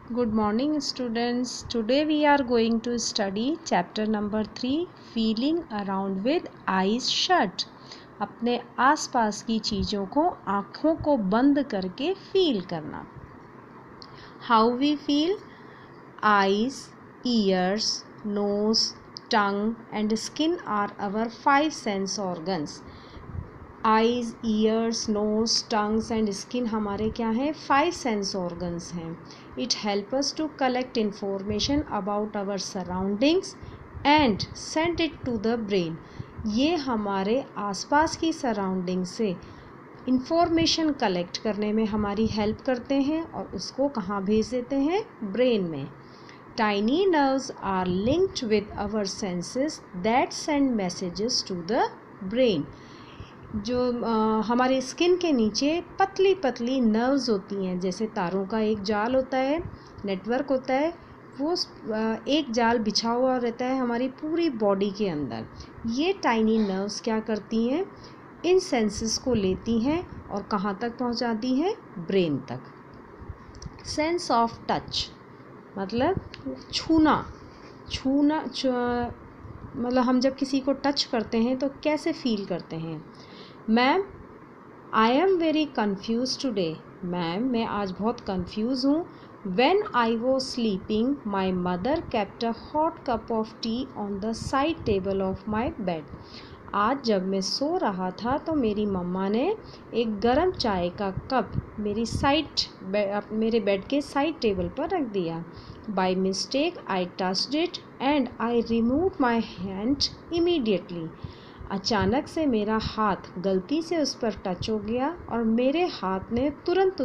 Good morning students. Today we are going to study chapter number 3 feeling around with eyes shut. अपने आसपास की चीज़ों को आँखों को बंद करके फील करना. How we feel? Eyes, ears, nose, tongue and skin are our 5 sense organs. Eyes, ears, nose, tongues and skin हमारे क्या हैं? 5 सेंस ऑर्गन्स हैं. It help us to collect information about our surroundings and send it to the brain. ये हमारे आसपास की surrounding से information collect करने में हमारी हेल्प करते हैं और उसको कहाँ भेज देते हैं? ब्रेन में. Tiny nerves are linked with our senses that send messages to the brain. जो हमारे स्किन के नीचे पतली पतली नर्व्स होती हैं, जैसे तारों का एक जाल होता है, नेटवर्क होता है, वो एक जाल बिछा हुआ रहता है हमारी पूरी बॉडी के अंदर. ये टाइनी नर्व्स क्या करती हैं? इन सेंसेस को लेती हैं और कहाँ तक पहुँचाती हैं? ब्रेन तक. सेंस ऑफ टच मतलब छूना. मतलब हम जब किसी को टच करते हैं तो कैसे फील करते हैं? Ma'am, I am very confuse today. Ma'am, मैं आज बहुत कन्फ्यूज़ हूँ. When I was sleeping, my mother kept a hot cup of tea on the side table of my bed. आज जब मैं सो रहा था तो मेरी मम्मा ने एक गरम चाय का कप मेरे बेड के साइड टेबल पर रख दिया. By mistake, I touched it and I removed my hand immediately. अचानक से मेरा हाथ गलती से उस पर टच हो गया और मेरे हाथ ने तुरंत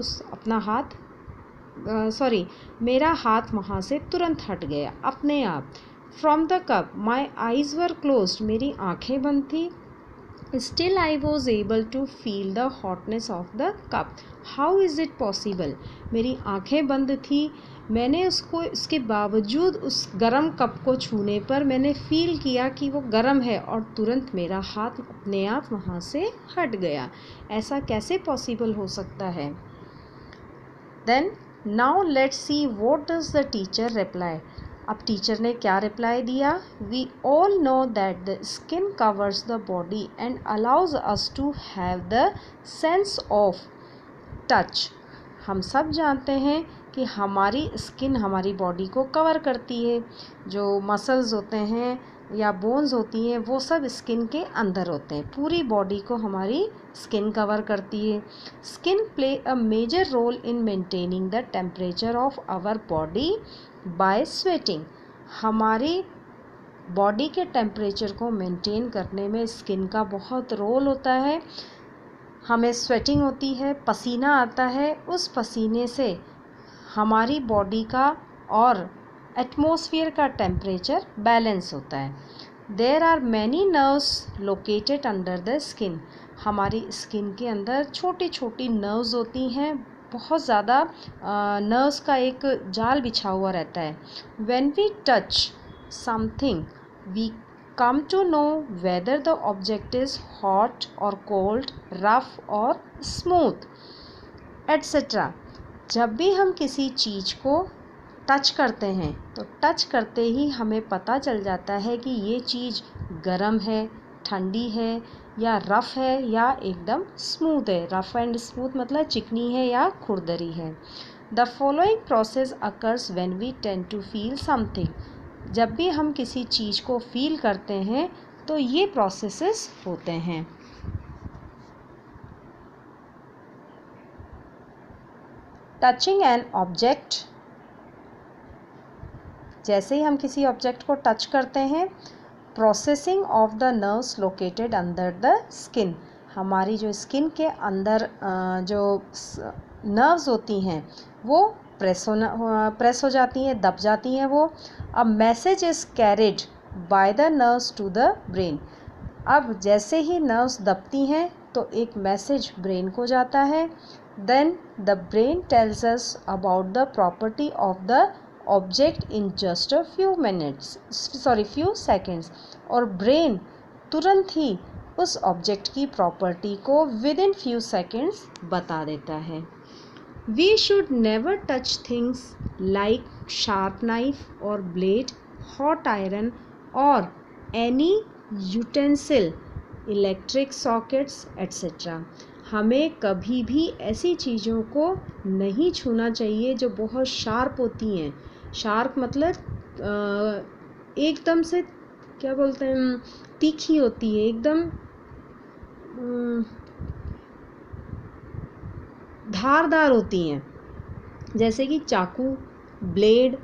मेरा हाथ वहाँ से तुरंत हट गया अपने आप. From the cup my eyes were closed. मेरी आँखें बंद थी. Still I was able to feel the hotness of the cup. How is it possible? मेरी आँखें बंद थी, मैंने इसके बावजूद उस गरम कप को छूने पर मैंने फ़ील किया कि वो गरम है और तुरंत मेरा हाथ अपने आप वहाँ से हट गया. ऐसा कैसे पॉसिबल हो सकता है? Then now let's see what does the teacher reply. अब टीचर ने क्या रिप्लाई दिया? We all know that the skin covers the body and allows us to have the sense of touch. हम सब जानते हैं कि हमारी स्किन हमारी बॉडी को कवर करती है. जो मसल्स होते हैं या बोन्स होती हैं वो सब स्किन के अंदर होते हैं. पूरी बॉडी को हमारी स्किन कवर करती है. Skin play a major role in maintaining the temperature of our body by sweating. हमारी बॉडी के टेम्परेचर को मेंटेन करने में स्किन का बहुत रोल होता है. हमें स्वेटिंग होती है, पसीना आता है, उस पसीने से हमारी बॉडी का और एटमॉस्फेयर का टेम्परेचर बैलेंस होता है. There are many nerves located under the skin. हमारी स्किन के अंदर छोटी छोटी नर्व्स होती हैं, बहुत ज़्यादा नर्व्स का एक जाल बिछा हुआ रहता है. When we touch something we come to know whether the object is hot or cold, rough or smooth, etc. जब भी हम किसी चीज़ को टच करते हैं तो टच करते ही हमें पता चल जाता है कि ये चीज़ गरम है, ठंडी है या रफ़ है या एकदम स्मूथ है. रफ़ एंड स्मूथ मतलब चिकनी है या खुरदरी है. The following process occurs when we tend to feel something. जब भी हम किसी चीज़ को फील करते हैं तो ये प्रोसेसेस होते हैं. Touching an object. जैसे ही हम किसी ऑब्जेक्ट को टच करते हैं. Processing of the nerves located under the skin. हमारी जो स्किन के अंदर जो नर्व्स होती हैं वो प्रेस हो जाती हैं, दब जाती हैं वो. A message is carried by the nerves to the brain. अब जैसे ही नर्व्स दबती हैं तो एक मैसेज ब्रेन को जाता है. Then the brain tells us about the property of the object in just a few seconds. और ब्रेन तुरंत ही उस ऑब्जेक्ट की प्रॉपर्टी को विद इन फ्यू सेकेंड्स बता देता है. We should never touch things like sharp knife or blade, hot iron or any utensil, electric sockets etcetera. हमें कभी भी ऐसी चीज़ों को नहीं छूना चाहिए जो बहुत शार्प होती हैं। शार्प मतलब एकदम से क्या बोलते हैं, तीखी होती है, एकदम धारदार होती हैं, जैसे कि चाकू, ब्लेड,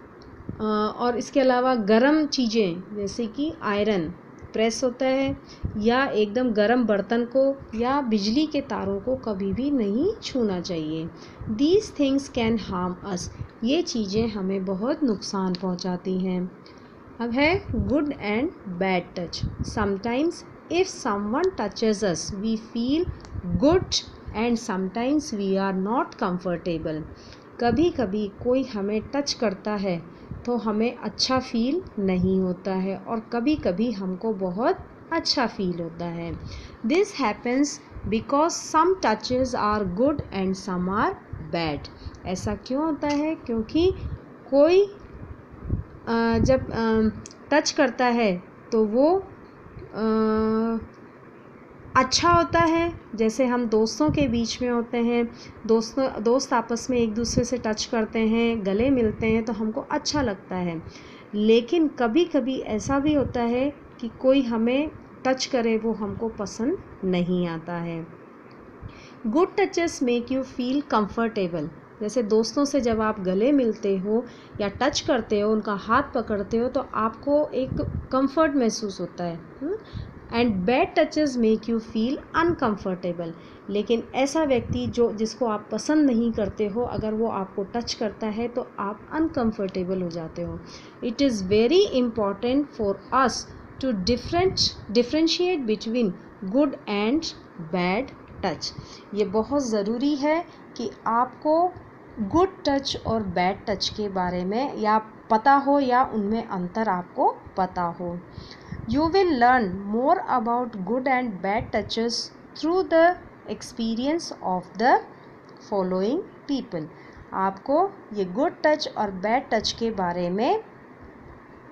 और इसके अलावा गरम चीज़ें जैसे कि आयरन प्रेस होता है, या एकदम गरम बर्तन को या बिजली के तारों को कभी भी नहीं छूना चाहिए। These things can harm us, ये चीज़ें हमें बहुत नुकसान पहुंचाती हैं। अब है good and bad touch. Sometimes if someone touches us we feel good and sometimes we are not comfortable. कभी कभी कोई हमें टच करता है तो हमें अच्छा फील नहीं होता है, और कभी कभी हमको बहुत अच्छा फील होता है। This happens because some touches are good and some are bad. ऐसा क्यों होता है? क्योंकि कोई जब टच करता है तो वो अच्छा होता है, जैसे हम दोस्तों के बीच में होते हैं, दोस्त आपस में एक दूसरे से टच करते हैं, गले मिलते हैं तो हमको अच्छा लगता है। लेकिन कभी कभी ऐसा भी होता है कि कोई हमें टच करे, वो हमको पसंद नहीं आता है। Good touches make you feel comfortable. जैसे दोस्तों से जब आप गले मिलते हो या टच करते हो, उनका हाथ पकड़ते हो, तो आपको एक कंफर्ट महसूस होता है। And bad touches make you feel uncomfortable. लेकिन ऐसा व्यक्ति जिसको आप पसंद नहीं करते हो, अगर वो आपको टच करता है तो आप अनकंफर्टेबल हो जाते हो। It is very important for us to differentiate between good and bad touch. ये बहुत ज़रूरी है कि आपको गुड टच और बैड टच के बारे में या पता हो, या उनमें अंतर आपको पता हो। You will learn more about good and bad touches through the experience of the following people. आपको ये गुड टच और बैड टच के बारे में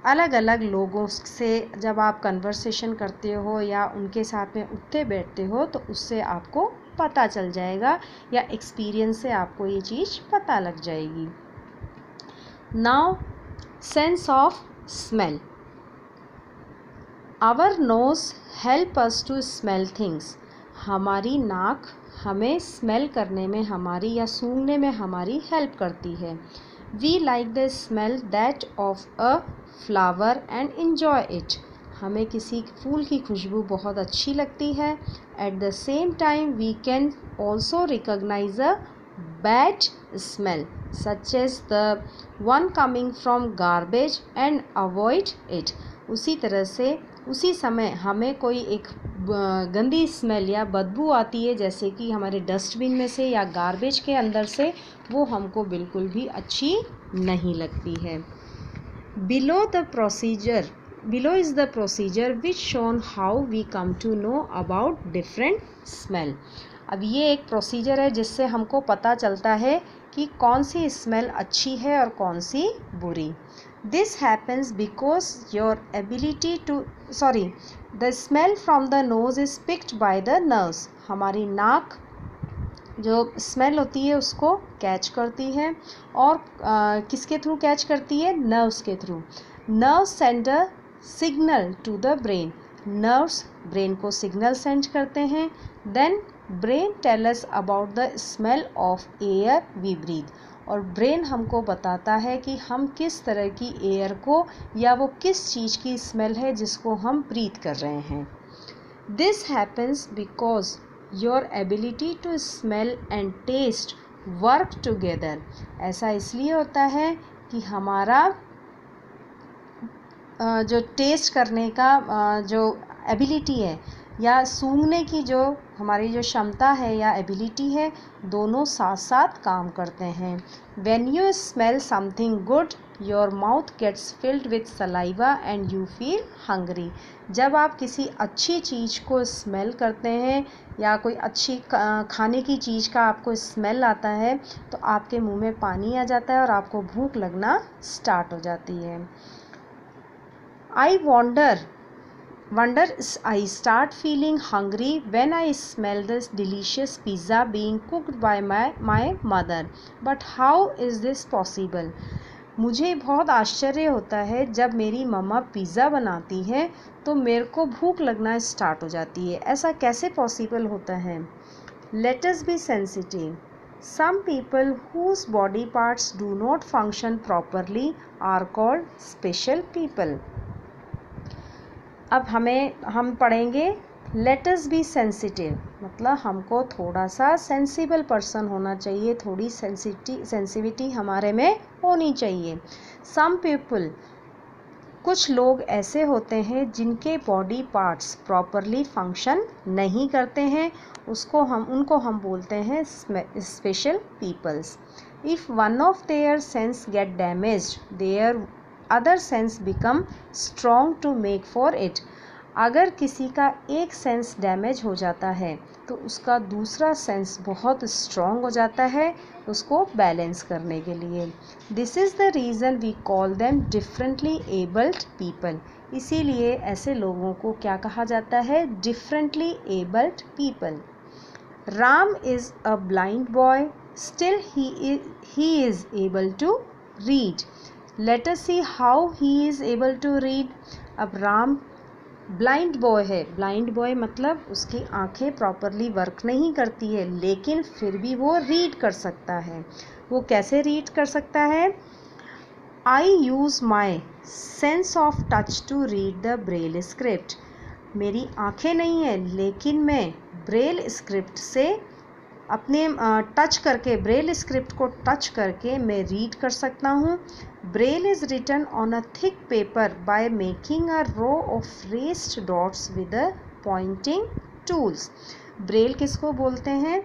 अलग अलग लोगों से जब आप कन्वर्सेशन करते हो या उनके साथ में उठते बैठते हो तो उससे आपको पता चल जाएगा, या एक्सपीरियंस से आपको ये चीज़ पता लग जाएगी। Now sense of smell. Our nose help us to smell things. हमारी नाक हमें स्मेल करने में हमारी या सूंघने में हमारी हेल्प करती है। We like the smell that of a flower and enjoy it. हमें किसी फूल की खुशबू बहुत अच्छी लगती है। At the same time we can also recognise a bad smell such as the one coming from garbage and avoid it. उसी तरह से उसी समय हमें कोई एक गंदी स्मेल या बदबू आती है, जैसे कि हमारे डस्टबिन में से या गार्बेज के अंदर से, वो हमको बिल्कुल भी अच्छी नहीं लगती है। Below is the procedure which shown how we come to know about different smell. अब ये एक प्रोसीजर है जिससे हमको पता चलता है कि कौन सी स्मेल अच्छी है और कौन सी बुरी। This happens because the smell from the nose is picked by the nerves. हमारी नाक जो स्मेल होती है उसको कैच करती है, और किसके थ्रू कैच करती है? नर्व्स के थ्रू। Nerves send a signal to the brain. Nerves brain को सिग्नल सेंड करते हैं। Then brain tell us about the smell of air we breathe. और ब्रेन हमको बताता है कि हम किस तरह की एयर को, या वो किस चीज़ की स्मेल है जिसको हम ब्रीथ कर रहे हैं। This happens because your ability to smell and taste work together. ऐसा इसलिए होता है कि हमारा जो टेस्ट करने का जो एबिलिटी है, या सूंघने की जो हमारी जो क्षमता है या एबिलिटी है, दोनों साथ साथ काम करते हैं। When you smell something good, your mouth gets filled with saliva and you feel hungry. जब आप किसी अच्छी चीज़ को स्मेल करते हैं या कोई अच्छी खाने की चीज़ का आपको स्मेल आता है तो आपके मुंह में पानी आ जाता है और आपको भूख लगना स्टार्ट हो जाती है। I start feeling hungry when I smell this delicious pizza being cooked by my mother. But how is this possible? मुझे बहुत आश्चर्य होता है जब मेरी मम्मा पिज़्ज़ा बनाती है तो मेरे को भूख लगना स्टार्ट हो जाती है। ऐसा कैसे पॉसिबल होता है? Let us be sensitive. Some people whose body parts do not function properly are called special people. अब हम पढ़ेंगे लेट अस बी सेंसिटिव, मतलब हमको थोड़ा सा सेंसिबल पर्सन होना चाहिए, थोड़ी सेंसिटिविटी हमारे में होनी चाहिए। सम पीपल, कुछ लोग ऐसे होते हैं जिनके बॉडी पार्ट्स प्रॉपरली फंक्शन नहीं करते हैं, उनको हम बोलते हैं special peoples. If one of their sense get damaged their other sense become strong to make for it. अगर किसी का एक सेंस डैमेज हो जाता है तो उसका दूसरा सेंस बहुत स्ट्रॉन्ग हो जाता है उसको बैलेंस करने के लिए। This is the reason we call them differently abled people. इसीलिए ऐसे लोगों को क्या कहा जाता है? Differently abled people. Ram is a blind boy, still he is able to read. Let us see how he is able to read. अब Ram blind boy है, ब्लाइंड बॉय मतलब उसकी आंखें प्रॉपरली वर्क नहीं करती है लेकिन फिर भी वो रीड कर सकता है। वो कैसे रीड कर सकता है? I use my sense of touch to read the Braille script. मेरी आंखें नहीं है लेकिन मैं ब्रेल स्क्रिप्ट से अपने टच करके, ब्रेल स्क्रिप्ट को टच करके मैं रीड कर सकता हूँ। Braille is written on a thick paper by making a row of raised dots with a pointing tools. Braille किसको बोलते हैं?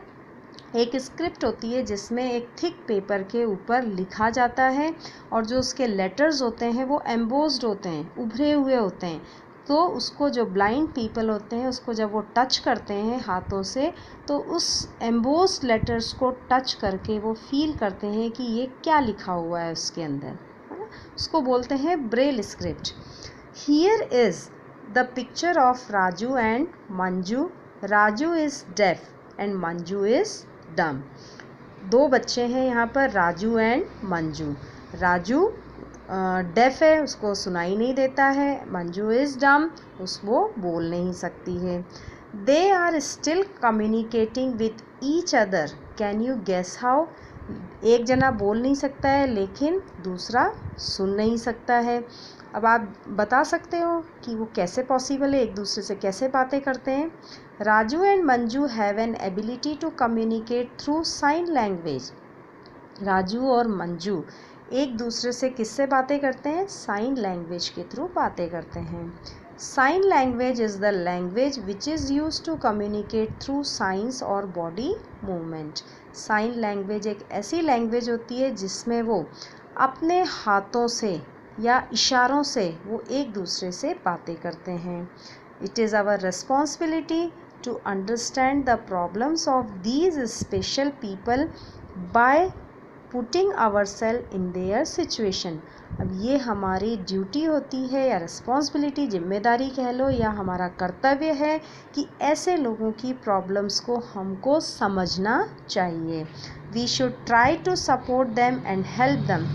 एक स्क्रिप्ट होती है जिसमें एक थिक पेपर के ऊपर लिखा जाता है और जो उसके लेटर्स होते हैं वो एम्बोस्ड होते हैं, उभरे हुए होते हैं। तो उसको जो ब्लाइंड पीपल होते हैं उसको जब वो टच करते हैं हाथों से तो उस एम्बोस्ड लेटर्स को टच करके वो फील करते हैं कि ये क्या लिखा हुआ है उसके अंदर, है ना? उसको बोलते हैं Braille script. Here is the picture of Raju and Manju. Raju is deaf and Manju is डम। दो बच्चे हैं यहाँ पर, राजू एंड मंजू। राजू डेफ है, उसको सुनाई नहीं देता है। मंजू इज़ डम, उसको बोल नहीं सकती है। They are still communicating with each other, can you guess how? एक जना बोल नहीं सकता है लेकिन दूसरा सुन नहीं सकता है। अब आप बता सकते हो कि वो कैसे पॉसिबल है, एक दूसरे से कैसे बातें करते हैं? Raju and Manju have an ability to communicate through sign language. Raju और मंजू एक दूसरे से किससे बातें करते हैं? साइन लैंग्वेज के थ्रू बातें करते हैं। Sign language is the language which is use to communicate through signs और बॉडी मूवमेंट। साइन लैंग्वेज एक ऐसी लैंग्वेज होती है जिसमें वो अपने हाथों से या इशारों से वो एक दूसरे से बातें करते हैं। It is our responsibility to understand the problems of these special people by putting our self in their situation. अब ये हमारी ड्यूटी होती है या रिस्पॉन्सिबिलिटी, जिम्मेदारी कह लो, या हमारा कर्तव्य है कि ऐसे लोगों की प्रॉब्लम्स को हमको समझना चाहिए। We should try to support them and help them.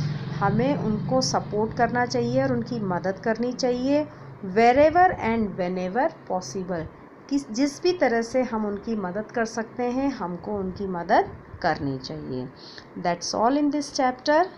हमें उनको सपोर्ट करना चाहिए और उनकी मदद करनी चाहिए वेरेवर एंड व्हेनेवर पॉसिबल। जिस भी तरह से हम उनकी मदद कर सकते हैं हमको उनकी मदद करनी चाहिए। That's all in this chapter.